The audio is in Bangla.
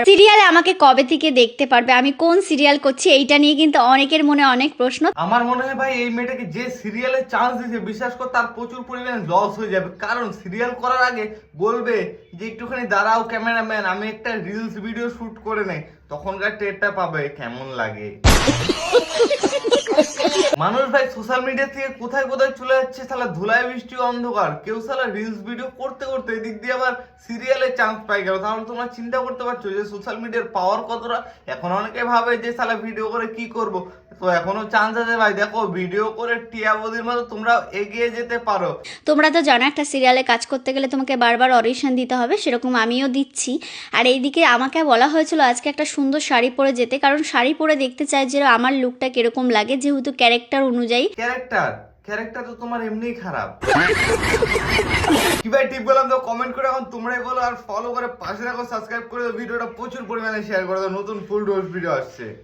সিরিয়ালে আমাকে কবে থেকে দেখতে পারবে, আমি কোন সিরিয়াল করছি, এইটা নিয়ে কিন্তু অনেকের মনে অনেক প্রশ্ন। আমার মনে হয় ভাই এই মেয়েটাকে যে সিরিয়ালে চান্স দিয়েছে বিশ্বাস কর তার প্রচুর পরিমাণে লস হয়ে যাবে, কারণ সিরিয়াল করার আগে বলবে যে একটুখানি দাঁড়াও ক্যামেরাম্যান, আমি একটা রিলস ভিডিও শুট করে নেই, তখনকার টেরটা পাবে কেমন লাগে। মানুষ ভাই সোশ্যাল মিডিয়া থেকে কোথায় কোথায় চলে যাচ্ছে, সালা ধুলায় বৃষ্টি অন্ধকার, কেউ সালা রিলস ভিডিও করতে করতে এদিক দিয়ে আবার সিরিয়ালে চান্স পাই গেল। তাহলে তোমরা চিন্তা করতে পারছো যে সোশ্যাল মিডিয়ার পাওয়ার কতটা। এখন অনেকে ভাবে যে সালা ভিডিও করে কি করব, তো এখনো চান্স আছে ভাই, দেখো ভিডিও করে টিয়া বদির মতো তোমরা এগিয়ে যেতে পারো। তোমরা তো জানো একটা সিরিয়ালে কাজ করতে গেলে তোমাকে বারবার অডিশন দিতে হবে, সেরকম আমিও দিচ্ছি। আর এইদিকে আমাকে বলা হয়েছিল আজকে একটা সুন্দর শাড়ি পরে যেতে, কারণ শাড়ি পরে দেখতে চাই যে আমার লুকটা কিরকম লাগে, যেহেতু ক্যারেক্টার অনুযায়ী। ক্যারেক্টার তো তোমার এমনিই খারাপ। কি ভাই টিপ বললাম তো, কমেন্ট করে এখন তোমরাই বলো, আর ফলো করে পাশে রাখো, সাবস্ক্রাইব করে দাও, ভিডিওটা প্রচুর পরিমাণে শেয়ার করে দাও, নতুন ফুল ডোজ ভিডিও আসছে।